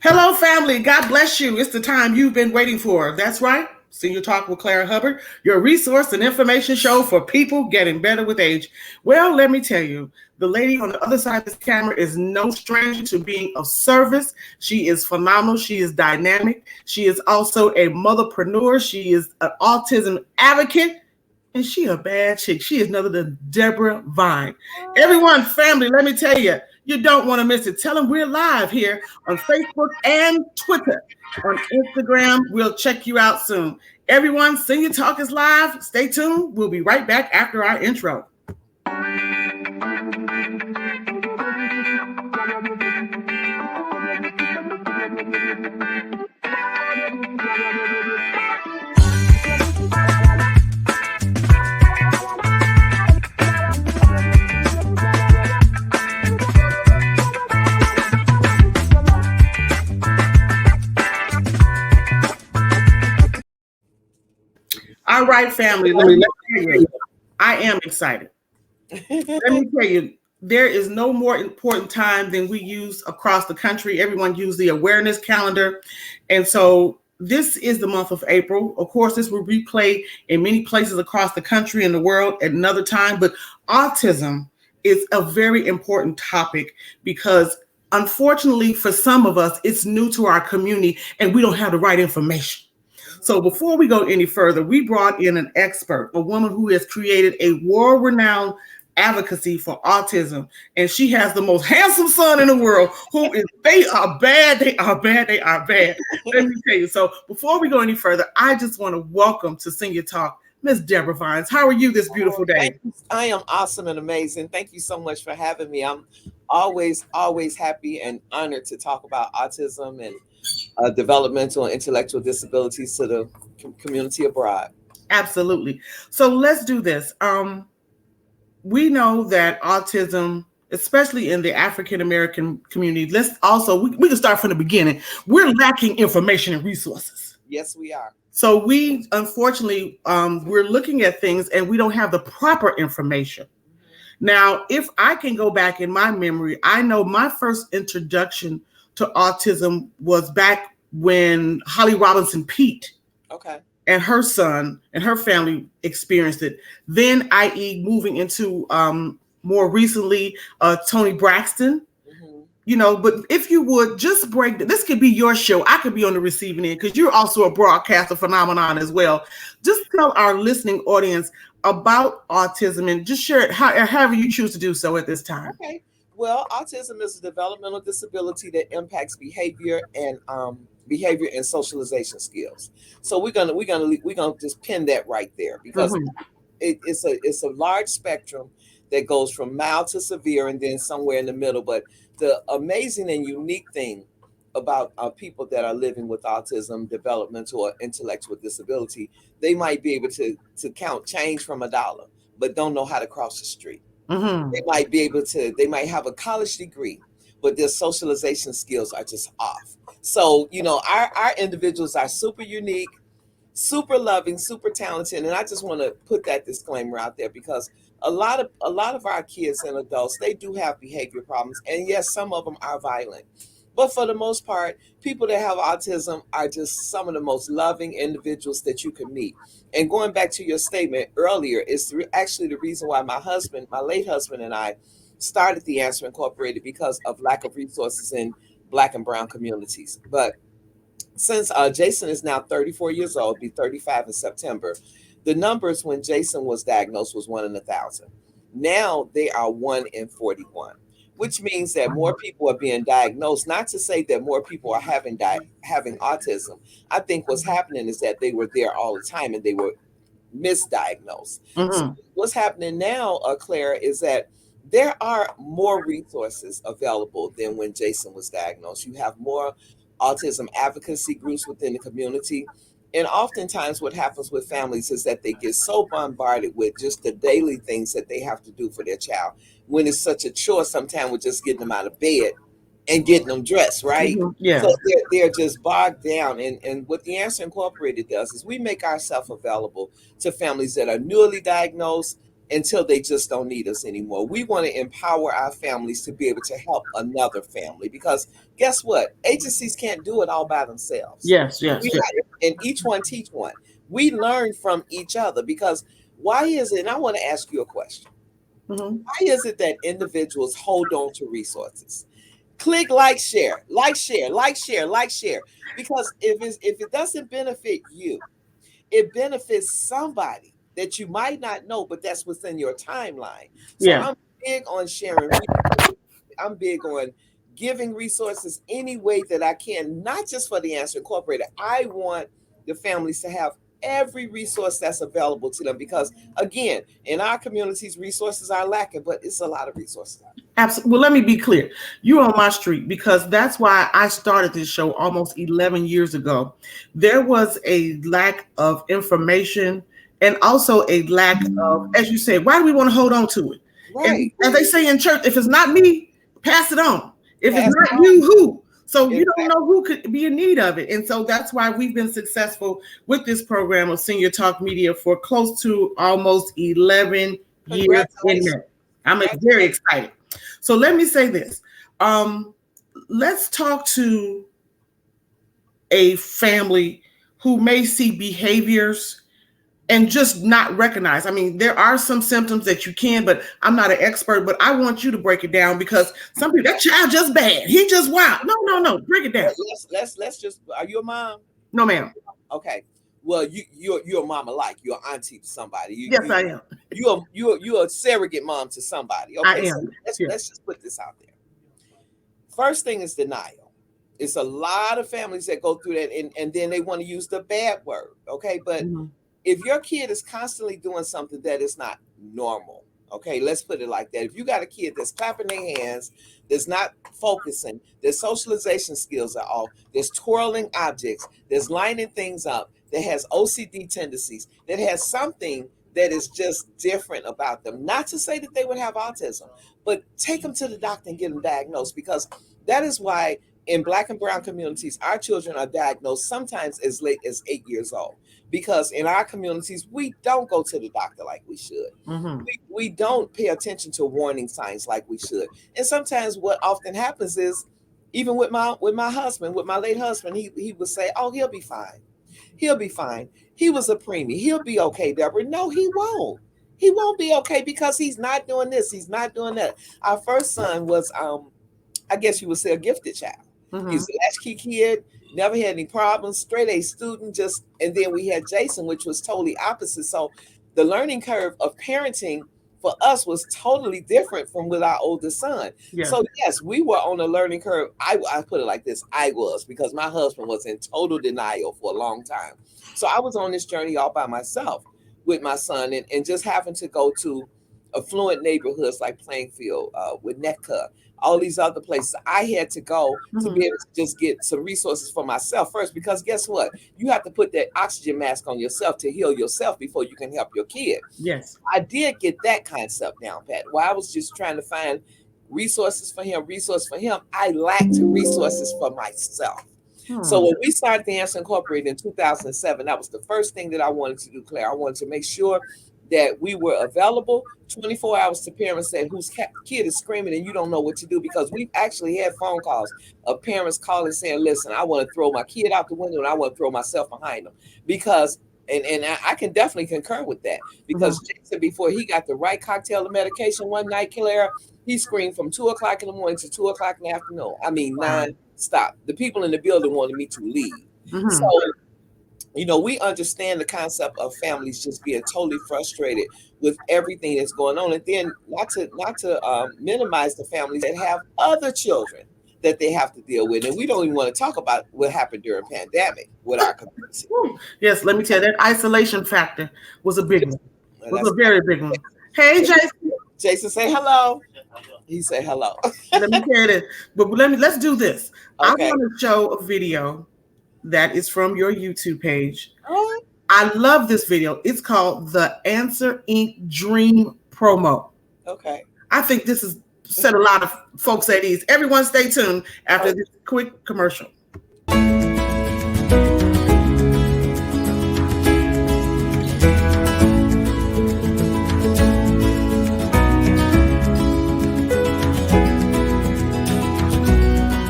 Hello, family. God bless you. It's the time you've been waiting for. That's right. Senior Talk with Clara Hubbard, your resource and information show for people getting better with age. Well, let me tell you, the lady on the other side of this camera is no stranger to being of service. She is phenomenal. She is dynamic. She is also a motherpreneur. She is an autism advocate. And she a bad chick. She is none other than Deborah Vine. Everyone, family, let me tell you, you don't want to miss it. Tell them we're live here on Facebook and Twitter. On Instagram, we'll check you out soon. Everyone, Senior Talk is live. Stay tuned. We'll be right back after our intro. All right, family. Let me tell you, I am excited. Let me tell you, there is no more important time than we use across the country. Everyone use the awareness calendar. And so this is the month of April. Of course, this will replay in many places across the country and the world at another time. But autism is a very important topic because unfortunately for some of us, it's new to our community and we don't have the right information. So before we go any further, we brought in an expert, a woman who has created a world-renowned advocacy for autism, and she has the most handsome son in the world. They are bad, they are bad, they are bad. Let me tell you. So before we go any further, I just want to welcome to Senior Talk, Miss Deborah Vines. How are you this beautiful day? I am awesome and amazing. Thank you so much for having me. I'm always happy and honored to talk about autism and developmental and intellectual disabilities to the community abroad. Absolutely. So let's do this. We know that autism, especially in the African American community, we can start from the beginning. We're lacking information and resources. Yes, we are. So we, unfortunately, we're looking at things and we don't have the proper information. Now, if I can go back in my memory, I know my first introduction to autism was back when Holly Robinson Peete and her son and her family experienced it. Then, i.e., moving into more recently, Tony Braxton. But if you would just this could be your show. I could be on the receiving end because you're also a broadcaster phenomenon as well. Just tell our listening audience about autism and just share it however you choose to do so at this time. Okay. Well, autism is a developmental disability that impacts behavior and socialization skills. So we're gonna just pin that right there because it's a large spectrum that goes from mild to severe and then somewhere in the middle. But the amazing and unique thing about people that are living with autism, developmental or intellectual disability, they might be able to count change from $1, but don't know how to cross the street. They might have a college degree, but their socialization skills are just off. So, our individuals are super unique, super loving, super talented. And I just want to put that disclaimer out there because a lot of our kids and adults, they do have behavior problems. And yes, some of them are violent. But for the most part, people that have autism are just some of the most loving individuals that you can meet. And going back to your statement earlier, is actually the reason why my late husband and I started The Answer Incorporated because of lack of resources in Black and Brown communities. But since Jason is now 34 years old, be 35 in September, the numbers when Jason was diagnosed was 1 in 1,000. Now they are 1 in 41. Which means that more people are being diagnosed. Not to say that more people are having autism. I think what's happening is that they were there all the time and they were misdiagnosed. So what's happening now, Claire, is that there are more resources available than when Jason was diagnosed. You have more autism advocacy groups within the community. And oftentimes what happens with families is that they get so bombarded with just the daily things that they have to do for their child when it's such a chore sometimes with just getting them out of bed and getting them dressed, right? Yeah. So they're just bogged down. And what The Answer Incorporated does is we make ourselves available to families that are newly diagnosed, until they just don't need us anymore. We want to empower our families to be able to help another family, because guess what? Agencies can't do it all by themselves. Yes, yes, We yes. and each one teach one. We learn from each other, because why is it? And I want to ask you a question. Mhm. Why is it that individuals hold on to resources? Click like, share, like, share, like, share, like, share. Because if it doesn't benefit you, it benefits somebody that you might not know, but that's within your timeline. So Yeah. I'm big on sharing resources. I'm big on giving resources any way that I can, not just for the Answer Incorporated. I want the families to have every resource that's available to them, because again, in our communities, resources are lacking, but it's a lot of resources out there. Absolutely. Well, let me be clear. You're on my street, because that's why I started this show almost 11 years ago. There was a lack of information, and also a lack of, as you said, why do we want to hold on to it? And Right. as they say in church, if it's not me, pass it on. If it's Pass it not on. you, who? So you don't Exactly. know who could be in need of it. And so that's why we've been successful with this program of Senior Talk Media for close to almost 11 years in Congratulations. that. I'm very excited. So let me say this. Let's talk to a family who may see behaviors and just not recognize. I mean, there are some symptoms that you can, but I'm not an expert, but I want you to break it down, because some people, that child just bad. He just wild. No, break it down. Let's just, are you a mom? No, ma'am. Okay. Well, you're a mama, like you're an auntie to somebody. Yes, I am. You're a surrogate mom to somebody. Okay, I am. So let's just put this out there. First thing is denial. It's a lot of families that go through that, and then they want to use the bad word. Okay, but if your kid is constantly doing something that is not normal, okay, let's put it like that. If you got a kid that's clapping their hands, that's not focusing, their socialization skills are off, there's twirling objects, there's lining things up, that has OCD tendencies, that has something that is just different about them. Not to say that they would have autism, but take them to the doctor and get them diagnosed, because that is why in Black and brown communities, our children are diagnosed sometimes as late as 8 years old. Because in our communities, we don't go to the doctor like we should. We don't pay attention to warning signs like we should. And sometimes what often happens is, even with my husband, with my late husband, he would say, "Oh, he'll be fine. He'll be fine. He was a preemie. He'll be okay, Deborah." No, he won't. He won't be okay, because he's not doing this. He's not doing that. Our first son was, I guess you would say, a gifted child. He's a latchkey kid, never had any problems, straight A student, and then we had Jason, which was totally opposite. So the learning curve of parenting for us was totally different from with our oldest son. Yeah. So yes, we were on a learning curve. I put it like this, I was, because my husband was in total denial for a long time. So I was on this journey all by myself with my son, and just having to go to affluent neighborhoods like Plainfield, with NECA, all these other places. I had to go to be able to just get some resources for myself first, because guess what? You have to put that oxygen mask on yourself to heal yourself before you can help your kid. Yes. I did get that concept down, Pat. While I was just trying to find resources for him, I lacked resources for myself. So when we started the Answer Incorporated in 2007, that was the first thing that I wanted to do, Claire. I wanted to make sure that we were available 24 hours to parents that whose kid is screaming and you don't know what to do, because we've actually had phone calls of parents calling saying, "Listen, I want to throw my kid out the window and I want to throw myself behind them," because and I can definitely concur with that, because Jason, before he got the right cocktail of medication one night, Clara, he screamed from 2:00 in the morning to 2:00 in the afternoon. I mean, non-stop. The people in the building wanted me to leave. So, you know, we understand the concept of families just being totally frustrated with everything that's going on, and then not to minimize the families that have other children that they have to deal with. And we don't even want to talk about what happened during pandemic with our community. Yes, let me tell you, that isolation factor was a big one. It was a very big one. Hey, Jason. Jason, say hello. He said hello. Let me tell you this, but let's do this. Okay. I want to show a video that is from your YouTube page. Oh. I love this video. It's called the Answer Inc. Dream Promo. Okay. I think this has set a lot of folks at ease. Everyone stay tuned after this quick commercial.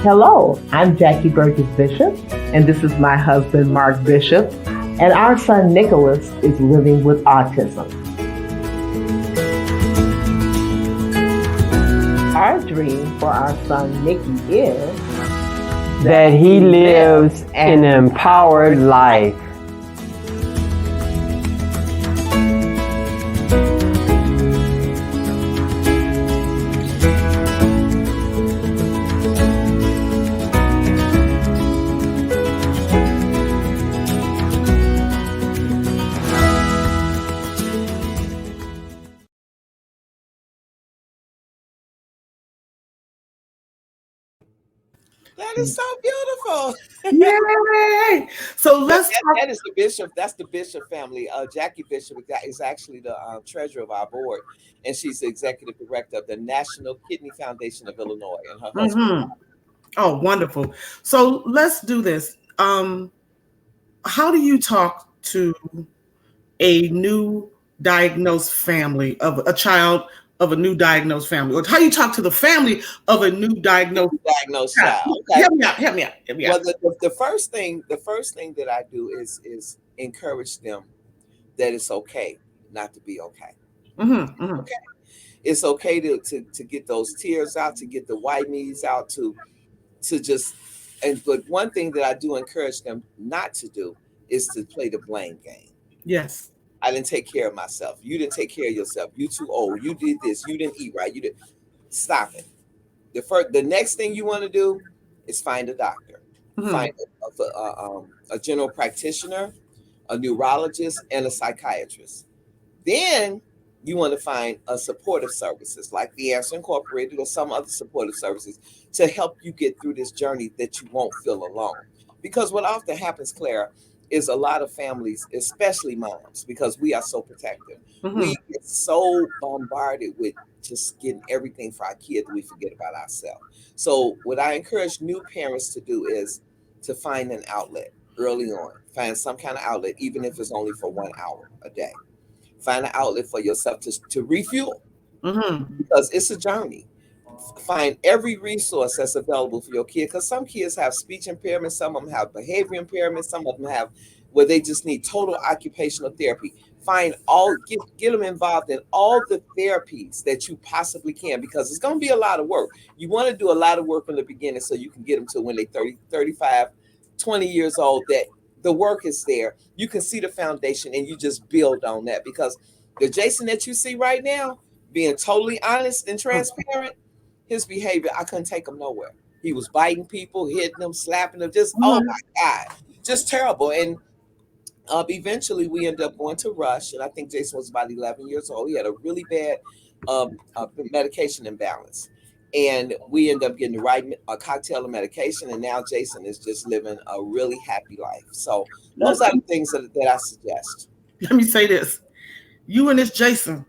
Hello, I'm Jackie Burgess Bishop, and this is my husband, Mark Bishop, and our son, Nicholas, is living with autism. Our dream for our son, Nicky, is that he lives an empowered life. That is so beautiful. Yay! So let's talk. That is the Bishop. That's the Bishop family. Jackie Bishop is actually the treasurer of our board, and she's the executive director of the National Kidney Foundation of Illinois. And her husband. Oh, wonderful. So let's do this. How do you talk to a new diagnosed family of a child of a new diagnosed family, or how do you talk to the family of a new diagnosed child? Okay. Help me out. Well, the first thing that I do is encourage them that it's okay not to be okay. Okay, it's okay to get those tears out, to get the white knees out, to just. But one thing that I do encourage them not to do is to play the blame game. Yes. I didn't take care of myself. You didn't take care of yourself. You too old. You did this. You didn't eat right. You did. Stop it. The next thing you want to do is find a doctor. Find a general practitioner, a neurologist, and a psychiatrist. Then you want to find a supportive services like the Answer Incorporated or some other supportive services to help you get through this journey that you won't feel alone. Because what often happens, Clara, is a lot of families, especially moms, because we are so protective. We get so bombarded with just getting everything for our kids that we forget about ourselves. So what I encourage new parents to do is to find an outlet early on. Find some kind of outlet, even if it's only for 1 hour a day. Find an outlet for yourself to refuel, because it's a journey. Find every resource that's available for your kid, because some kids have speech impairment, some of them have behavior impairment, some of them have where they just need total occupational therapy. Get them involved in all the therapies that you possibly can, because it's going to be a lot of work. You want to do a lot of work in the beginning so you can get them to when they're 30, 35, 20 years old, that the work is there. You can see the foundation and you just build on that, because the Jason that you see right now, being totally honest and transparent, his behavior, I couldn't take him nowhere. He was biting people, hitting them, slapping them, just, oh my God, just terrible. And eventually we ended up going to Rush, and I think Jason was about 11 years old. He had a really bad medication imbalance. And we ended up getting the right cocktail of medication, and now Jason is just living a really happy life. So those are the things that I suggest. Let me say this. You and this Jason,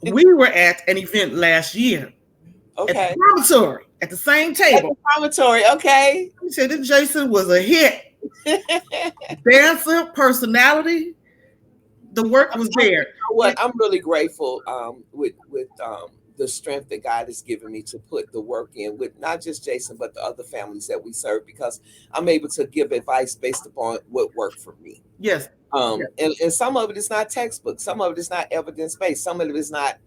we were at an event last year. Okay. At the promontory, at the same table. At the promontory, okay. You said that Jason was a hit. Dancer, personality, the work was there. You know what? I'm really grateful with the strength that God has given me to put the work in with not just Jason, but the other families that we serve, because I'm able to give advice based upon what worked for me. Yes. And some of it is not textbook. Some of it is not evidence-based. Some of it is not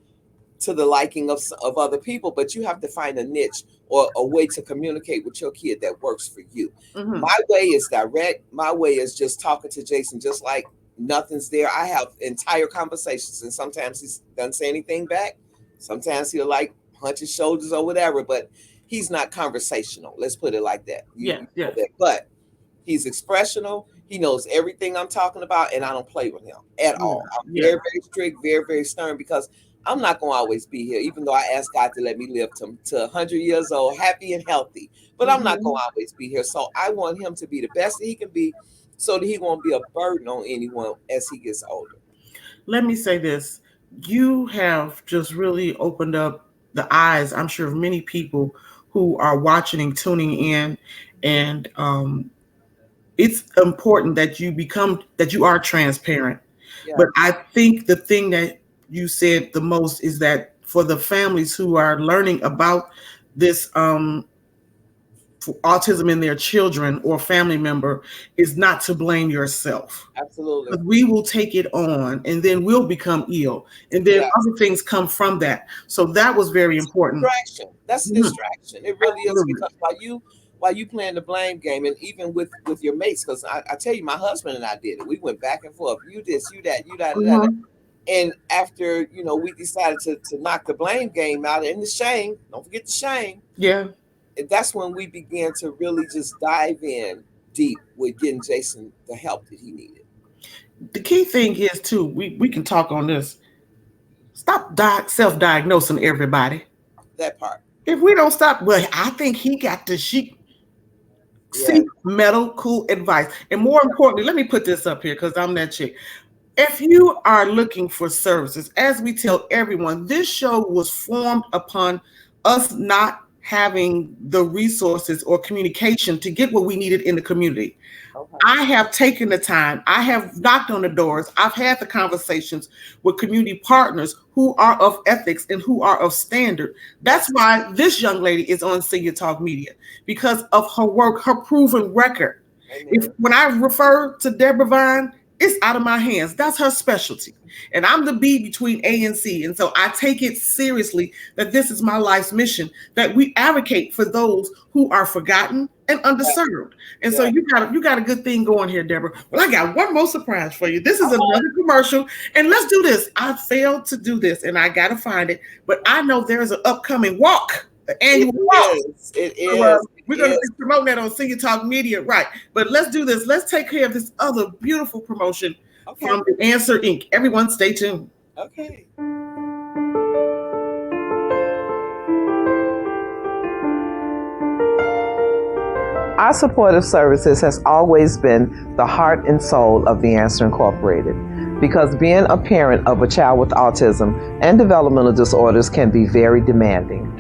to the liking of other people, but you have to find a niche or a way to communicate with your kid that works for you. My way is direct. My way is just talking to Jason, just like nothing's there. I have entire conversations, and sometimes he doesn't say anything back. Sometimes he'll like hunch his shoulders or whatever, but he's not conversational. Let's put it like that. Yeah. But he's expressional. He knows everything I'm talking about, and I don't play with him at all. I'm very, very strict, very, very stern, because I'm not going to always be here, even though I asked God to let me live to 100 years old, happy and healthy. But I'm not going to always be here. So I want him to be the best that he can be, so that he won't be a burden on anyone as he gets older. Let me say this. You have just really opened up the eyes, I'm sure, of many people who are watching and tuning in. And it's important that you are transparent. Yeah. But I think the thing that you said the most is that for the families who are learning about this for autism in their children or family member is not to blame yourself. Absolutely. We will take it on and then we'll become ill. And then other things come from that. So that was very important. Distraction. That's a distraction. It really is, because while you playing the blame game, and even with your mates, because I tell you, my husband and I did it. We went back and forth. You this, you that, you that. And after, we decided to knock the blame game out and the shame, don't forget the shame. Yeah. And that's when we began to really just dive in deep with getting Jason the help that he needed. The key thing is, too, we can talk on this. Stop self-diagnosing everybody. That part. If we don't stop, well, I think he got the seek medical advice. And more importantly, let me put this up here because I'm that chick. If you are looking for services, as we tell everyone, this show was formed upon us not having the resources or communication to get what we needed in the community. Okay. I have taken the time. I have knocked on the doors. I've had the conversations with community partners who are of ethics and who are of standard. That's why this young lady is on Senior Talk Media, because of her work, her proven record. When I refer to Deborah Vine, it's out of my hands. That's her specialty. And I'm the B between A and C. And so I take it seriously that this is my life's mission, that we advocate for those who are forgotten and underserved. And so you got a good thing going here, Deborah. Well, I got one more surprise for you. This is another commercial. And let's do this. I failed to do this and I got to find it. But I know there is an upcoming walk, an annual walk. It is. We're going to be promoting that on Senior Talk Media. Right. But let's do this. Let's take care of this other beautiful promotion from the Answer Inc. Everyone stay tuned. Okay. Our supportive services has always been the heart and soul of the Answer Incorporated, because being a parent of a child with autism and developmental disorders can be very demanding.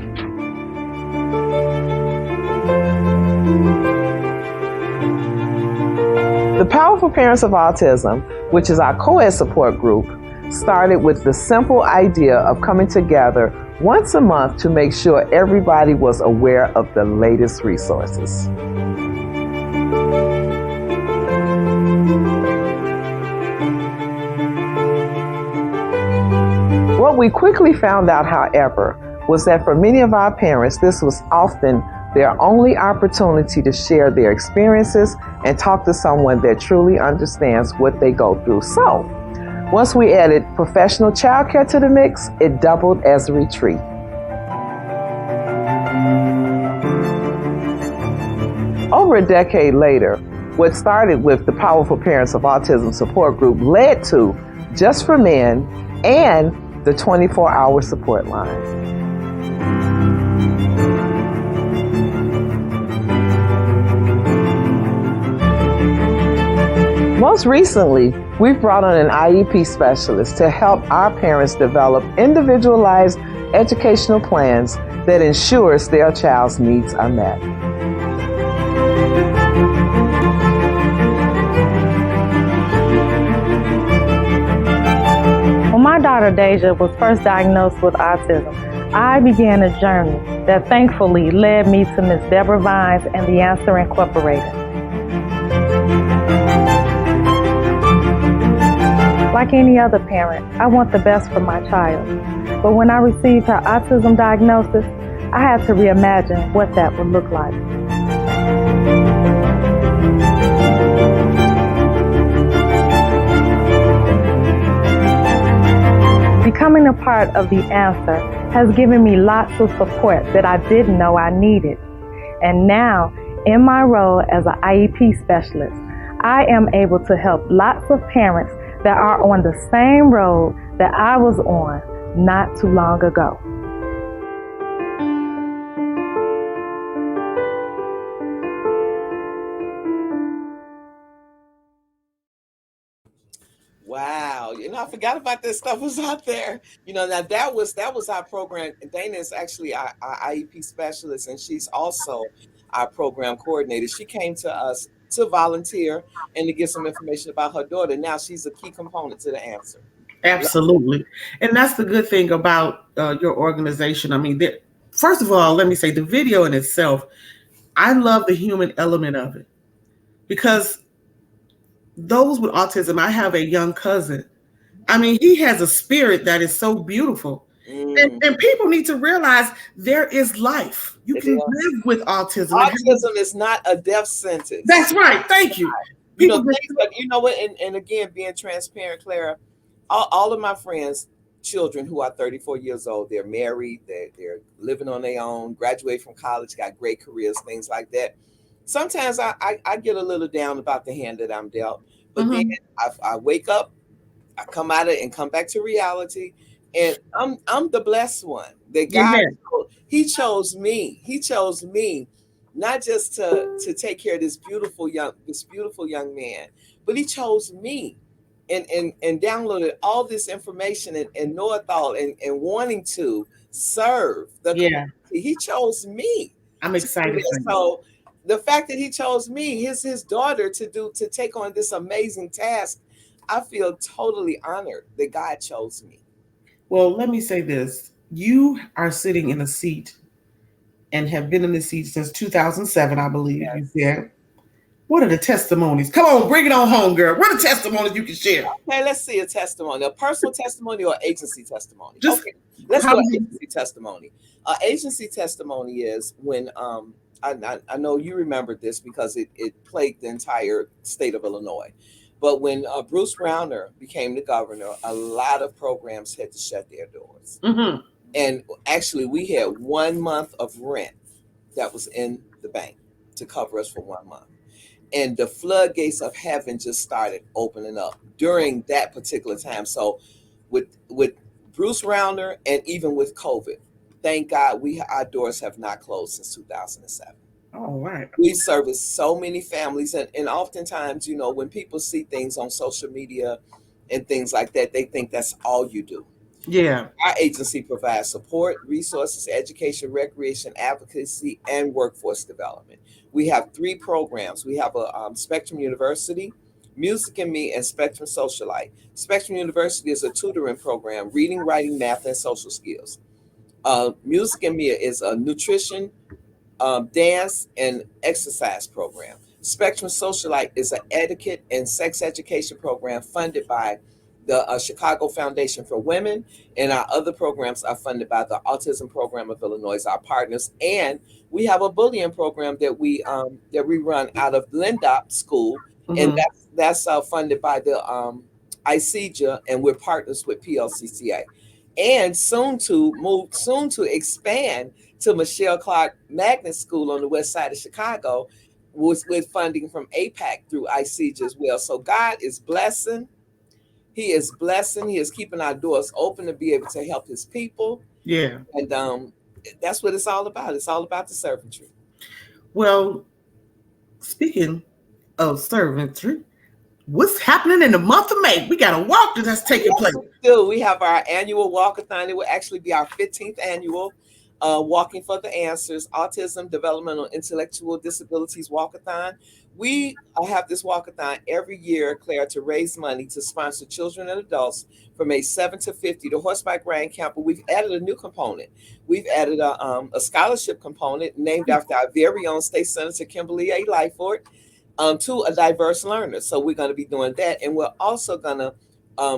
The Powerful Parents of Autism, which is our co-ed support group, started with the simple idea of coming together once a month to make sure everybody was aware of the latest resources. What we quickly found out, however, was that for many of our parents, this was often their only opportunity to share their experiences and talk to someone that truly understands what they go through. So, once we added professional childcare to the mix, it doubled as a retreat. Over a decade later, what started with the Powerful Parents of Autism support group led to Just for Men and the 24-hour support line. Most recently, we've brought on an IEP specialist to help our parents develop individualized educational plans that ensures their child's needs are met. When my daughter Deja was first diagnosed with autism, I began a journey that thankfully led me to Ms. Deborah Vines and the Answer Incorporated. Like any other parent, I want the best for my child. But when I received her autism diagnosis, I had to reimagine what that would look like. Becoming a part of the Answer has given me lots of support that I didn't know I needed. And now, in my role as an IEP specialist, I am able to help lots of parents that are on the same road that I was on not too long ago. Wow, I forgot about that stuff was out there. Now that was our program. Dana is actually our IEP specialist, and she's also our program coordinator. She came to us to volunteer and to get some information about her daughter. Now she's a key component to the Answer. Absolutely. And that's the good thing about your organization. I mean, first of all, let me say the video in itself, I love the human element of it because those with autism, I have a young cousin. I mean, he has a spirit that is so beautiful. And people need to realize there is life. You can live with autism. Autism is not a death sentence. That's right. Thank you. You know what? And again, being transparent, Clara, all of my friends, children who are 34 years old, they're married, they're living on their own, graduate from college, got great careers, things like that. Sometimes I get a little down about the hand that I'm dealt, but then I wake up, I come out of it and come back to reality, and I'm the blessed one. That God, He chose me. He chose me, not just to take care of this beautiful young man, but He chose me and downloaded all this information and know-it-all and wanting to serve the community. He chose me. I'm excited. So the fact that He chose me, his daughter, to take on this amazing task, I feel totally honored that God chose me. Well, let me say this. You are sitting in a seat and have been in the seat since 2007, I believe you said. What are the testimonies? Come on, bring it on home, girl. What are the testimonies you can share? Okay, let's see a testimony. A personal testimony or agency testimony? Just okay, let's do an agency testimony. Agency testimony is when I know you remember this because it plagued the entire state of Illinois. But when Bruce Rauner became the governor, a lot of programs had to shut their doors. And actually, we had 1 month of rent that was in the bank to cover us for 1 month. And the floodgates of heaven just started opening up during that particular time. So with Bruce Rauner and even with COVID, thank God our doors have not closed since 2007. All right. We service so many families, and oftentimes, when people see things on social media and things like that, they think that's all you do. Yeah. Our agency provides support, resources, education, recreation, advocacy, and workforce development. We have 3 programs. We have a Spectrum University, Music and Me, and Spectrum Socialite. Spectrum University is a tutoring program, reading, writing, math, and social skills. Music and Me is a nutrition, dance, and exercise program. Spectrum Socialite is an etiquette and sex education program funded by the Chicago Foundation for Women, and our other programs are funded by the Autism Program of Illinois, our partners. And we have a bullying program that we run out of Lindop School, and that's funded by the ICEJA, and we're partners with PLCCA. And soon to expand to Michelle Clark Magnet School on the west side of Chicago, with funding from APAC through ICEJA as well. So God is blessing. He is blessing. He is keeping our doors open to be able to help His people. Yeah. And that's what it's all about. It's all about the servantry. Well, speaking of servantry, what's happening in the month of May? We got a walk that's taking place. We have our annual Walkathon. It will actually be our 15th annual Walking for the Answers, Autism, Developmental, Intellectual Disabilities Walkathon. We have this walkathon every year, Claire, to raise money to sponsor children and adults from age 7 to 50 to horseback riding camp. But we've added a new component. We've added a scholarship component named after our very own State Senator Kimberly A. Lightford, to a diverse learner. So we're going to be doing that. And we're also going to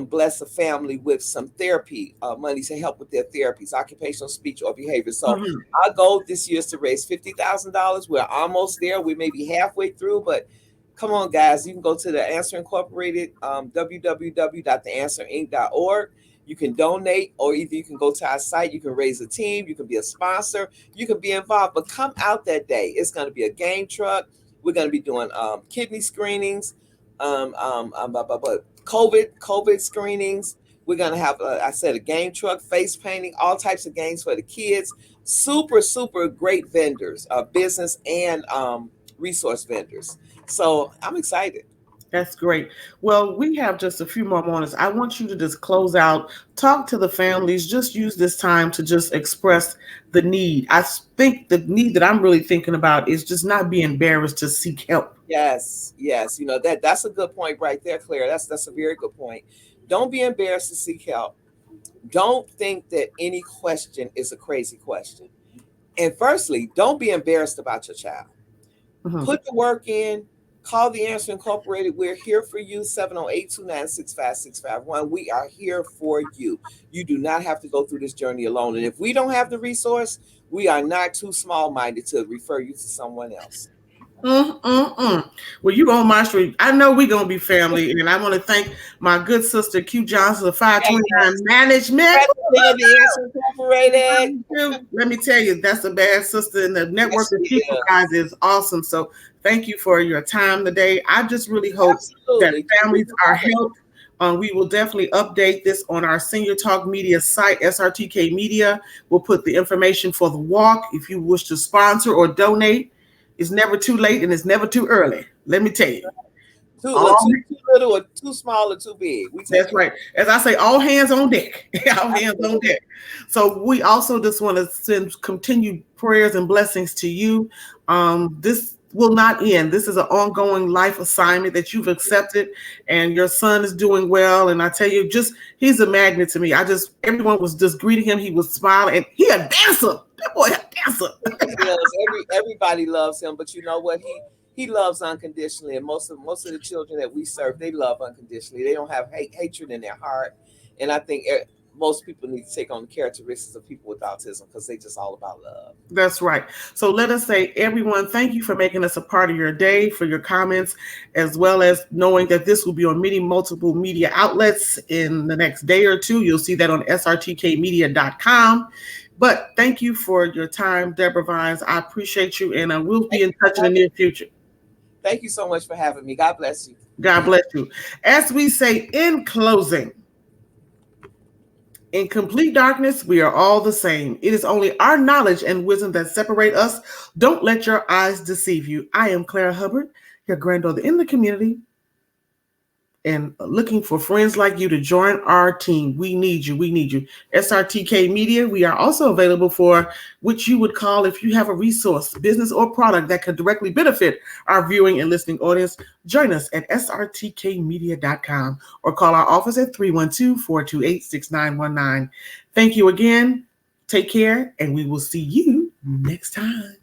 bless a family with some therapy money to help with their therapies, occupational, speech, or behavior. So our goal this year is to raise $50,000. We're almost there. We may be halfway through, but come on, guys. You can go to the Answer Incorporated, www.theanswerinc.org. You can donate, or either you can go to our site. You can raise a team. You can be a sponsor. You can be involved. But come out that day. It's going to be a game truck. We're going to be doing kidney screenings, COVID screenings. We're going to have, I said, a game truck, face painting, all types of games for the kids. Super, super great vendors, business and resource vendors. So I'm excited. That's great. Well, we have just a few more moments. I want you to just close out, talk to the families, just use this time to just express the need. I think the need that I'm really thinking about is just not be embarrassed to seek help. Yes. That's a good point right there, Claire. That's a very good point. Don't be embarrassed to seek help. Don't think that any question is a crazy question. And firstly, don't be embarrassed about your child. Put the work in. Call the Answer Incorporated. We're here for you. 708-296-5651. We are here for you. You do not have to go through this journey alone. And if we don't have the resource, we are not too small-minded to refer you to someone else. Well, you on my street. I know we're going to be family. And I want to thank my good sister, Q Johnson of 529 Management. Incorporated. Let me tell you, that's a bad sister. And the network that she provides is awesome. So thank you for your time today. I just really hope that families are helped. We will definitely update this on our Senior Talk Media site, SRTK Media. We'll put the information for the walk. If you wish to sponsor or donate, it's never too late and it's never too early. Let me tell you. Too little or too small or too big. That's right. As I say, all hands on deck. All hands on deck. So we also just want to send continued prayers and blessings to you. This will not end. This is an ongoing life assignment that you've accepted, and your son is doing well. And I tell you, he's a magnet to me. Everyone was just greeting him. He was smiling, and he a dancer. That boy a dancer. Everybody loves him, but you know what? He loves unconditionally, and most of the children that we serve, they love unconditionally. They don't have hatred in their heart, and I think most people need to take on the characteristics of people with autism because they just all about love. That's right. So let us say, everyone, thank you for making us a part of your day, for your comments, as well as knowing that this will be on multiple media outlets in the next day or two. You'll see that on srtkmedia.com. But thank you for your time, Deborah Vines. I appreciate you, and we'll be in touch in the near future. Thank you so much for having me. God bless you. God bless you. As we say in closing, in complete darkness, we are all the same. It is only our knowledge and wisdom that separate us. Don't let your eyes deceive you. I am Clara Hubbard, your granddaughter in the community, and looking for friends like you to join our team. We need you. We need you. SRTK Media, we are also available for which you would call if you have a resource, business, or product that could directly benefit our viewing and listening audience. Join us at srtkmedia.com or call our office at 312-428-6919. Thank you again. Take care, and we will see you next time.